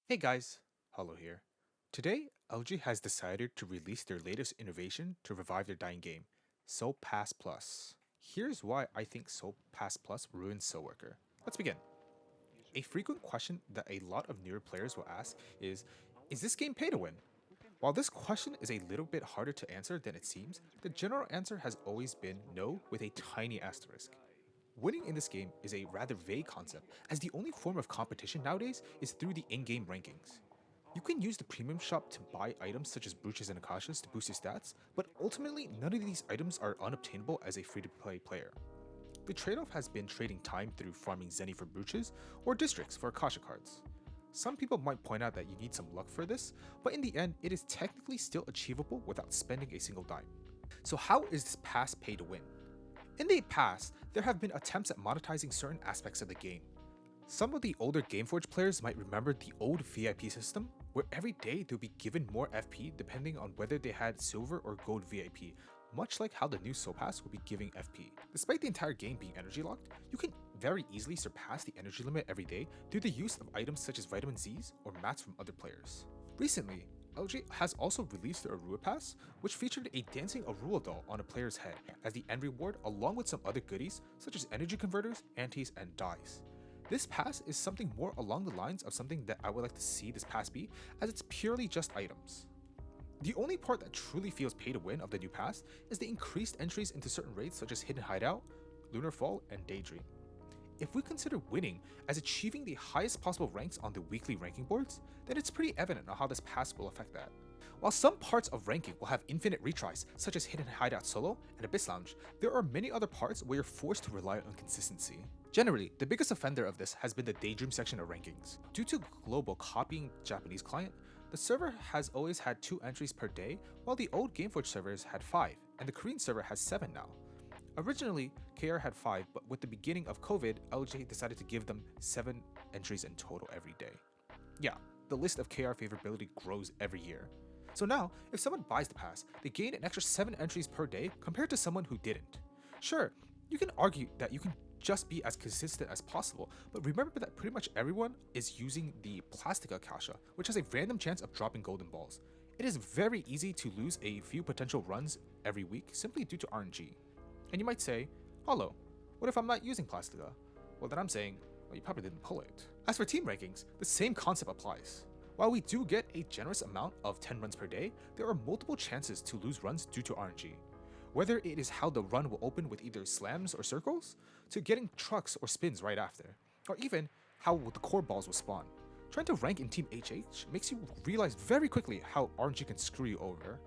Hey guys, Hollow here. Today, LG has decided to release their latest innovation to revive their dying game, Soul Pass Plus. Here's why I think Soul Pass Plus ruins Soul Worker. Let's begin. A frequent question that a lot of newer players will ask is this game pay to win? While this question is a little bit harder to answer than it seems, the general answer has always been no with a tiny asterisk. Winning in this game is a rather vague concept, as the only form of competition nowadays is through the in-game rankings. You can use the premium shop to buy items such as brooches and akashas to boost your stats, but ultimately none of these items are unobtainable as a free-to-play player. The trade-off has been trading time through farming Zenny for brooches or districts for akasha cards. Some people might point out that you need some luck for this, but in the end it is technically still achievable without spending a single dime. So how is this pass pay to win? In the past, there have been attempts at monetizing certain aspects of the game. Some of the older Gameforge players might remember the old VIP system, where every day they'll be given more FP depending on whether they had silver or gold VIP, much like how the new Soul Pass will be giving FP. Despite the entire game being energy locked, you can very easily surpass the energy limit every day through the use of items such as vitamin Zs or mats from other players. Recently, LG has also released the Arua Pass, which featured a dancing Arua doll on a player's head as the end reward, along with some other goodies such as energy converters, antis, and dyes. This pass is something more along the lines of something that I would like to see this pass be, as it's purely just items. The only part that truly feels pay to win of the new pass is the increased entries into certain raids such as Hidden Hideout, Lunar Fall, and Daydream. If we consider winning as achieving the highest possible ranks on the weekly ranking boards, then it's pretty evident on how this pass will affect that. While some parts of ranking will have infinite retries, such as Hidden Hideout Solo and Abyss Lounge, there are many other parts where you're forced to rely on consistency. Generally, the biggest offender of this has been the Daydream section of rankings. Due to Global copying Japanese client, the server has always had 2 entries per day, while the old Gameforge servers had 5, and the Korean server has 7 now. Originally, KR had 5, but with the beginning of COVID, LJ decided to give them 7 entries in total every day. Yeah, the list of KR favorability grows every year. So now, if someone buys the pass, they gain an extra 7 entries per day compared to someone who didn't. Sure, you can argue that you can just be as consistent as possible, but remember that pretty much everyone is using the Plastic Akasha, which has a random chance of dropping golden balls. It is very easy to lose a few potential runs every week simply due to RNG. And you might say, Hollow, what if I'm not using Plastica? Well, then I'm saying, well, you probably didn't pull it. As for team rankings, the same concept applies. While we do get a generous amount of 10 runs per day, there are multiple chances to lose runs due to RNG. Whether it is how the run will open with either slams or circles, to getting trucks or spins right after, or even how the core balls will spawn. Trying to rank in Team HH makes you realize very quickly how RNG can screw you over.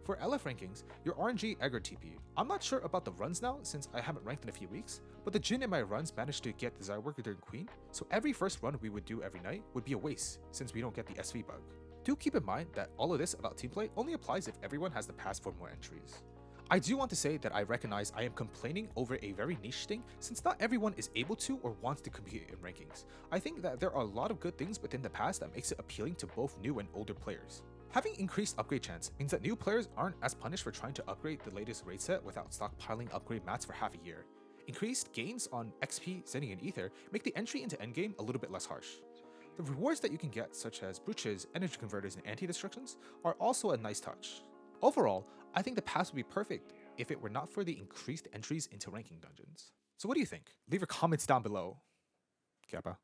For LF rankings, your RNG aggro TP. I'm not sure about the runs now since I haven't ranked in a few weeks, but the Jin in my runs managed to get Desire Worker during Queen, so every first run we would do every night would be a waste since we don't get the SV bug. Do keep in mind that all of this about teamplay only applies if everyone has the pass for more entries. I do want to say that I recognize I am complaining over a very niche thing since not everyone is able to or wants to compete in rankings. I think that there are a lot of good things within the pass that makes it appealing to both new and older players. Having increased upgrade chance means that new players aren't as punished for trying to upgrade the latest raid set without stockpiling upgrade mats for half a year. Increased gains on XP, Zenny, and Ether make the entry into endgame a little bit less harsh. The rewards that you can get, such as brooches, energy converters, and anti-destructions, are also a nice touch. Overall, I think the pass would be perfect if it were not for the increased entries into ranking dungeons. So what do you think? Leave your comments down below. Kappa.